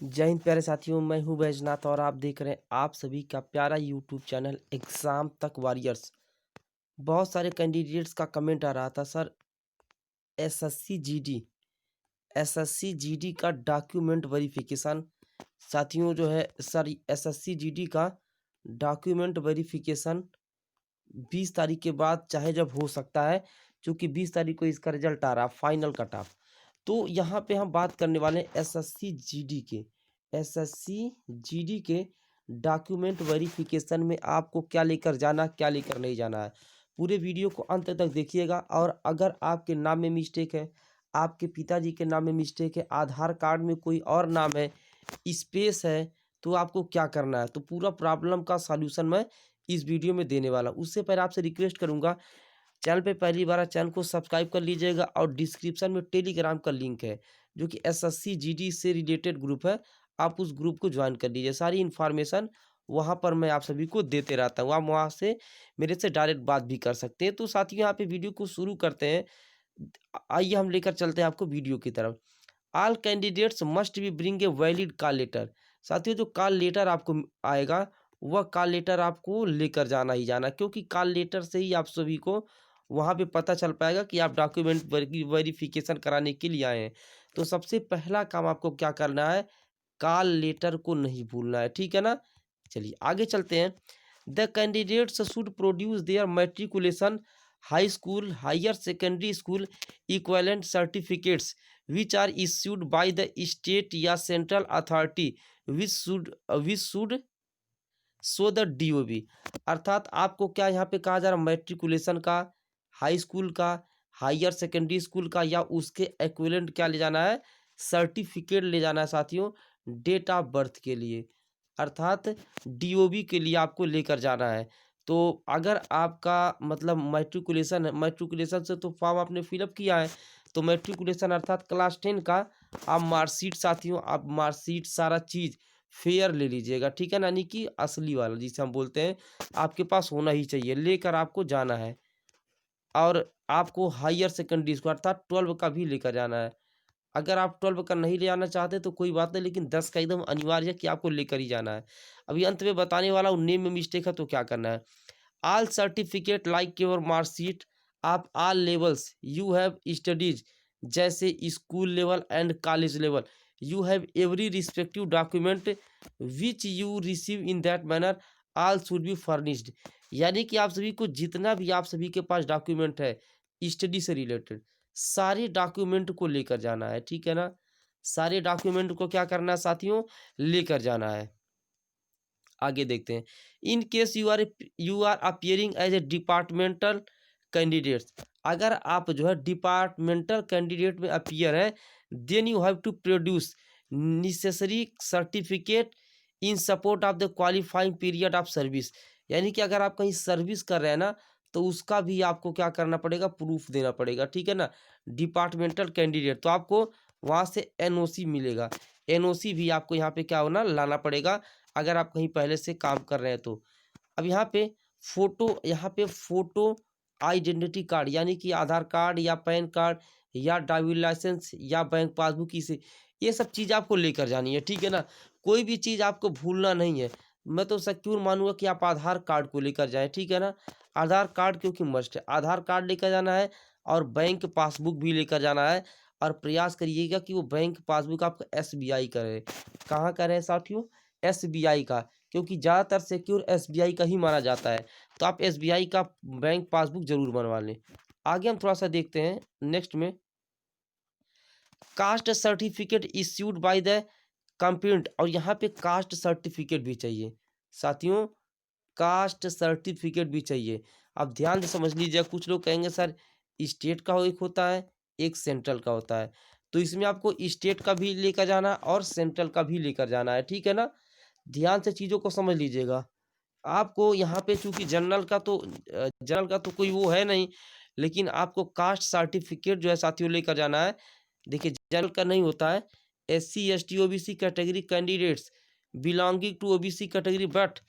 जय हिंद प्यारे साथियों, मैं हूं बैजनाथ और आप देख रहे हैं आप सभी का प्यारा यूट्यूब चैनल एग्ज़ाम तक वॉरियर्स। बहुत सारे कैंडिडेट्स का कमेंट आ रहा था, सर एसएससी जीडी का डॉक्यूमेंट वेरिफिकेशन। साथियों जो है सर एसएससी जीडी का डॉक्यूमेंट वेरिफिकेशन 20 तारीख के बाद चाहे जब हो सकता है, क्योंकि 20 तारीख को इसका रिजल्ट आ रहा फाइनल कट ऑफ। तो यहाँ पे हम बात करने वाले हैं एसएससी जीडी के डॉक्यूमेंट वेरिफिकेशन में आपको क्या लेकर जाना, क्या लेकर नहीं जाना है। पूरे वीडियो को अंत तक देखिएगा। और अगर आपके नाम में मिस्टेक है, आपके पिताजी के नाम में मिस्टेक है, आधार कार्ड में कोई और नाम है, स्पेस है, तो आपको क्या करना है, तो पूरा प्रॉब्लम का सॉल्यूशन मैं इस वीडियो में देने वाला हूँ। उससे पहले आपसे रिक्वेस्ट करूँगा, चैनल पे पहली बार चैनल को सब्सक्राइब कर लीजिएगा और डिस्क्रिप्शन में टेलीग्राम का लिंक है जो कि एसएससी जीडी से रिलेटेड ग्रुप है, आप उस ग्रुप को ज्वाइन कर लीजिए। सारी इन्फॉर्मेशन वहाँ पर मैं आप सभी को देते रहता हूँ, आप वहाँ से मेरे से डायरेक्ट बात भी कर सकते हैं। तो साथियों यहाँ पे वीडियो को शुरू करते हैं। आइए हम लेकर चलते हैं आपको वीडियो की तरफ। All candidates must be bring a valid call letter. साथियों जो कॉल लेटर आपको आएगा वह कॉल लेटर आपको लेकर जाना ही जाना, क्योंकि कॉल लेटर से ही आप सभी को वहाँ पे पता चल पाएगा कि आप डॉक्यूमेंट वेरिफिकेशन कराने के लिए आए हैं। तो सबसे पहला काम आपको क्या करना है, कॉल लेटर को नहीं भूलना है, ठीक है ना। चलिए आगे चलते हैं। The candidates should produce their matriculation, high school, higher secondary school equivalent certificates which are issued by the state या central authority which should show the DOB. अर्थात आपको क्या यहाँ पे कहा जा रहा है, मैट्रिकुलेशन का, हाई स्कूल का, हायर सेकेंडरी स्कूल का या उसके एक्विवेलेंट क्या ले जाना है, सर्टिफिकेट ले जाना है साथियों, डेट ऑफ बर्थ के लिए, अर्थात डीओबी के लिए आपको लेकर जाना है। तो अगर आपका मतलब मैट्रिकुलेशन है, मैट्रिकुलेशन से तो फॉर्म आपने फिलअप किया है, तो मैट्रिकुलेशन अर्थात क्लास 10 का आप मार्कशीट साथियों, आप मार्कशीट सारा चीज़ फेयर ले लीजिएगा, ठीक है ना, यानी कि असली वाला जिसे हम बोलते हैं, आपके पास होना ही चाहिए, लेकर आपको जाना है। और आपको हायर सेकेंडरी स्कूल अर्थात 12 का भी लेकर जाना है। अगर आप 12 का नहीं ले जाना चाहते तो कोई बात नहीं, लेकिन 10 का एकदम अनिवार्य है कि आपको लेकर ही जाना है। अभी अंत में बताने वाला हूँ, नेम में मिस्टेक है तो क्या करना है। All certificate like your marksheet आप all levels you have studies, जैसे school level and college level, you have every respective document which you receive in that manner all should be furnished. यानी कि आप सभी को जितना भी आप सभी के पास डॉक्यूमेंट है स्टडी से रिलेटेड, सारे डॉक्यूमेंट को लेकर जाना है, ठीक है ना। सारे डॉक्यूमेंट को क्या करना है साथियों, लेकर जाना है। आगे देखते हैं। In case you are appearing as a departmental candidates, अगर आप जो है डिपार्टमेंटल कैंडिडेट में अपियर है, then you have to produce necessary certificate in support of the qualifying period of service. यानी कि अगर आप कहीं सर्विस कर रहे हैं ना, तो उसका भी आपको क्या करना पड़ेगा, प्रूफ देना पड़ेगा, ठीक है ना। डिपार्टमेंटल कैंडिडेट तो आपको वहाँ से एनओसी मिलेगा, एनओसी भी आपको यहाँ पे क्या होना, लाना पड़ेगा अगर आप कहीं पहले से काम कर रहे हैं तो। अब यहाँ पे फोटो आइडेंटिटी कार्ड, यानी कि आधार कार्ड या पैन कार्ड या ड्राइविंग लाइसेंस या बैंक पासबुक, इसे ये सब चीज़ आपको लेकर जानी है, ठीक है ना। कोई भी चीज़ आपको भूलना नहीं है। मैं तो सिक्योर मानूंगा कि आप आधार कार्ड को लेकर जाएं, ठीक है ना। आधार कार्ड क्योंकि मस्ट है, आधार कार्ड लेकर जाना है और बैंक पासबुक भी लेकर जाना है। और प्रयास करिएगा कि वो बैंक पासबुक आपका एसबीआई का रहे। कहाँ का रहे साथियों, एसबीआई का, क्योंकि ज़्यादातर सिक्योर एसबीआई का ही माना जाता है। तो आप एसबीआई का बैंक पासबुक जरूर बनवा लें। आगे हम थोड़ा सा देखते हैं नेक्स्ट में। Caste certificate issued by the complaint, और यहाँ पे कास्ट सर्टिफिकेट भी चाहिए साथियों, कास्ट सर्टिफिकेट भी चाहिए। अब ध्यान से समझ लीजिए, कुछ लोग कहेंगे सर स्टेट का एक होता है, एक सेंट्रल का होता है, तो इसमें आपको स्टेट का भी लेकर जाना और सेंट्रल का भी लेकर जाना है, ठीक है ना। ध्यान से चीज़ों को समझ लीजिएगा। आपको यहाँ पे चूँकि जनरल का तो कोई वो है नहीं, लेकिन आपको कास्ट सर्टिफिकेट जो है साथियों लेकर जाना है। देखिए जनरल का नहीं होता है, SC ST OBC category candidates belonging to OBC category but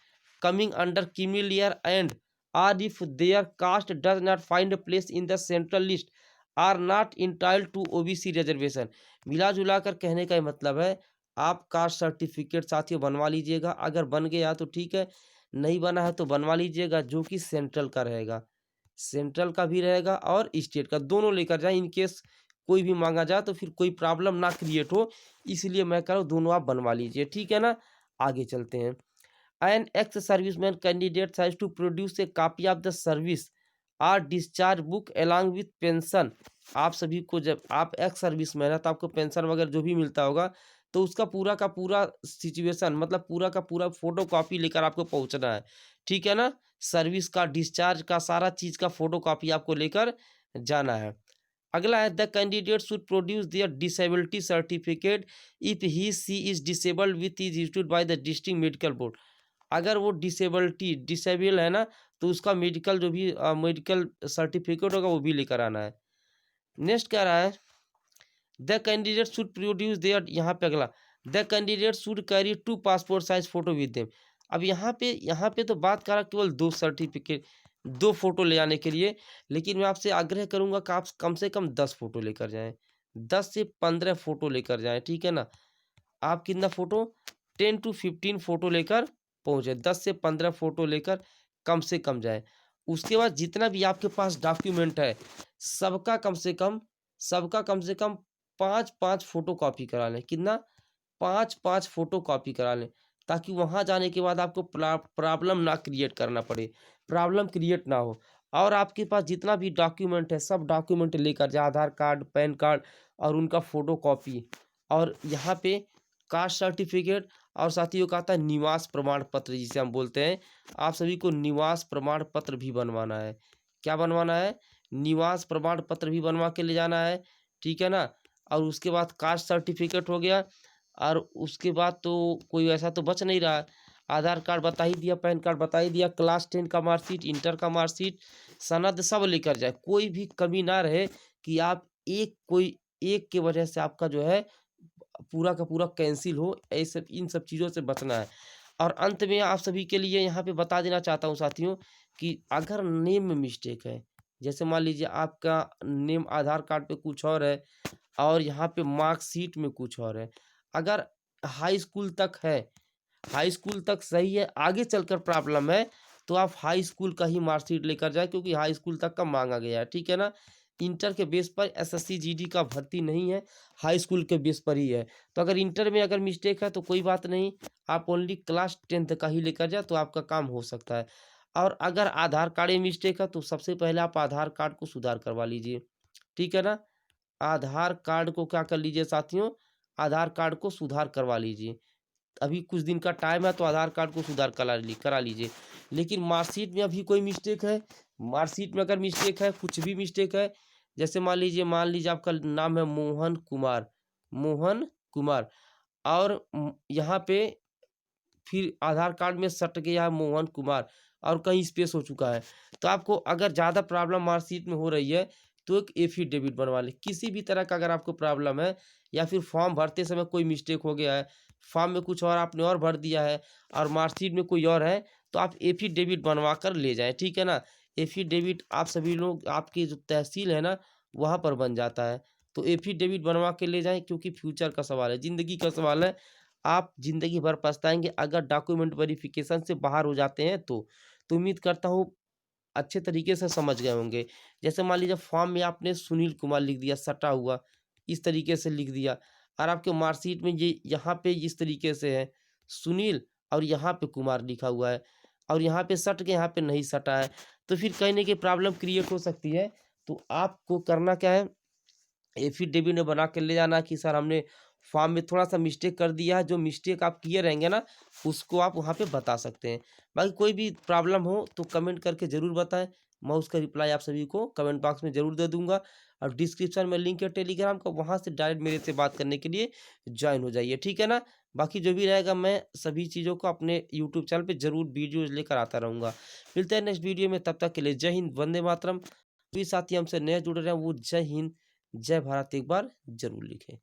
coming under creamy layer and or if their caste does not find place in the central list are not entitled to OBC reservation. मिला जुला कर कहने का मतलब है, आप caste certificate साथियों बनवा लीजिएगा। अगर बन गया तो ठीक है, नहीं बना है तो बनवा लीजिएगा, जो कि सेंट्रल का रहेगा। सेंट्रल का भी रहेगा और स्टेट का, दोनों लेकर जाएँ, इन केस कोई भी माँगा जाए तो फिर कोई प्रॉब्लम ना क्रिएट हो, इसलिए मैं कह रहा हूँ दोनों आप बनवा लीजिए, ठीक है ना? आगे चलते हैं। An ex serviceman candidate has to produce a copy of the service और discharge book along with pension. आप सभी को, जब आप एक्स सर्विसमैन है तो आपको पेंशन वगैरह जो भी मिलता होगा, तो उसका पूरा का पूरा सिचुएशन, मतलब पूरा का पूरा फोटो कॉपी लेकर आपको पहुंचना है, ठीक है ना? सर्विस का, डिस्चार्ज का, सारा चीज का फोटो कॉपी आपको लेकर जाना है। अगला है, the candidate should produce their disability certificate if he she is disabled with is issued by the district medical board. अगर वो डिसेबल है ना, तो उसका मेडिकल जो भी मेडिकल सर्टिफिकेट होगा वो भी लेकर आना है। नेक्स्ट कह रहा है, the candidate should produce there, यहाँ पे अगला, the candidate should carry 2 passport size photo with them. अब यहाँ पे तो बात कर रहा केवल 2 सर्टिफिकेट, 2 फोटो ले आने के लिए, लेकिन मैं आपसे आग्रह करूंगा कि आप कम से कम 10 फोटो लेकर जाएं, 10 से 15 फोटो लेकर जाएं, ठीक है ना? आप कितना फोटो, 10 टू 15 फोटो लेकर पहुंचे, 10 से 15 फोटो लेकर कम से कम जाए। उसके बाद जितना भी आपके पास डॉक्यूमेंट है, सबका कम से कम सबका कम से कम 5-5 फोटो कॉपी करा लें। कितना? 5-5 फोटो कॉपी करा लें, ताकि वहां जाने के बाद आपको प्रॉब्लम ना क्रिएट करना पड़े, प्रॉब्लम क्रिएट ना हो। और आपके पास जितना भी डॉक्यूमेंट है, सब डॉक्यूमेंट लेकर जाए, आधार कार्ड, पैन कार्ड और उनका फोटो कॉपी, और यहाँ पे कास्ट सर्टिफिकेट, और साथियों का आता है निवास प्रमाण पत्र, जिसे हम बोलते हैं। आप सभी को निवास प्रमाण पत्र भी बनवाना है। क्या बनवाना है? निवास प्रमाण पत्र भी बनवा के ले जाना है, ठीक है ना? और उसके बाद कास्ट सर्टिफिकेट हो गया, और उसके बाद तो कोई ऐसा तो बच नहीं रहा। आधार कार्ड बता ही दिया, पैन कार्ड बता ही दिया, क्लास 10 का मार्कशीट, इंटर का मार्कशीट, सनद सब लेकर जाए, कोई भी कमी ना रहे कि आप एक के वजह से आपका जो है पूरा का पूरा कैंसिल हो। ऐसे इन सब चीज़ों से बचना है। और अंत में आप सभी के लिए यहाँ पे बता देना चाहता हूँ साथियों, कि अगर नेम में मिस्टेक है, जैसे मान लीजिए आपका नेम आधार कार्ड पे कुछ और है और यहाँ पे मार्कशीट में कुछ और है, अगर हाई स्कूल तक है, हाई स्कूल तक सही है, आगे चलकर प्रॉब्लम है, तो आप हाई स्कूल का ही मार्कशीट लेकर जाए, क्योंकि हाई स्कूल तक का मांगा गया है, ठीक है ना? इंटर के बेस पर एसएससी जीडी का भर्ती नहीं है, हाई स्कूल के बेस पर ही है। तो अगर इंटर में अगर मिस्टेक है तो कोई बात नहीं, आप ओनली क्लास 10th का ही लेकर जाए तो आपका काम हो सकता है। और अगर आधार कार्ड में मिस्टेक है तो सबसे पहले आप आधार कार्ड को सुधार करवा लीजिए, ठीक है ना? आधार कार्ड को क्या कर लीजिए साथियों, आधार कार्ड को सुधार करवा लीजिए। अभी कुछ दिन का टाइम है तो आधार कार्ड को सुधार करा लीजिए। लेकिन मार्कशीट में अभी कोई मिस्टेक है, मार्कशीट में अगर मिस्टेक है, कुछ भी मिस्टेक है, जैसे मान लीजिए आपका नाम है मोहन कुमार, मोहन कुमार, और यहाँ पे फिर आधार कार्ड में सट गया है मोहन कुमार और कहीं स्पेस हो चुका है, तो आपको अगर ज़्यादा प्रॉब्लम मार्कशीट में हो रही है तो एक एफिडेविट बनवा लें। किसी भी तरह का अगर आपको प्रॉब्लम है, या फिर फॉर्म भरते समय कोई मिस्टेक हो गया है, फॉर्म में कुछ और आपने और भर दिया है और मार्कशीट में कोई और है, तो आप एफिडेविट बनवा कर ले जाएँ, ठीक है ना? एफिडेविट आप सभी लोग, आपकी जो तहसील है ना, वहाँ पर बन जाता है। तो एफिडेविट बनवा के ले जाएँ, क्योंकि फ्यूचर का सवाल है, ज़िंदगी का सवाल है। आप ज़िंदगी भर पछताएँगे अगर डॉक्यूमेंट वेरिफ़िकेशन से बाहर हो जाते हैं तो। तो उम्मीद करता हूँ अच्छे तरीके से समझ गए होंगे। जैसे मान लीजिए फॉर्म में आपने सुनील कुमार लिख दिया सटा हुआ, इस तरीके से लिख दिया, और आपके मार्कशीट में ये यहाँ पे इस तरीके से है सुनील, और यहाँ पे कुमार लिखा हुआ है, और यहाँ पे सट के यहाँ पे नहीं सटा है, तो फिर कहीं न कहीं प्रॉब्लम क्रिएट हो सकती है। तो आपको करना क्या है, एफिडेविट में बना के ले जाना कि सर हमने फॉर्म में थोड़ा-सा मिस्टेक कर दिया है, जो मिस्टेक आप किए रहेंगे ना, उसको आप वहाँ पे बता सकते हैं। बाकी कोई भी प्रॉब्लम हो तो कमेंट करके ज़रूर बताएँ, मैं उसका रिप्लाई आप सभी को कमेंट बॉक्स में ज़रूर दे दूँगा, और डिस्क्रिप्शन में लिंक है टेलीग्राम का, वहाँ से डायरेक्ट मेरे से बात करने के लिए जॉइन हो जाइए, ठीक है ना? बाकी जो भी रहेगा मैं सभी चीज़ों को अपने यूट्यूब चैनल पे ज़रूर वीडियोज़ लेकर आता रहूँगा। मिलते हैं नेक्स्ट वीडियो में, तब तक के लिए जय हिंद, वंदे मातरम। भी साथी हमसे नए जुड़ रहे हैं वो जय हिंद, जय भारत एक बार ज़रूर लिखें।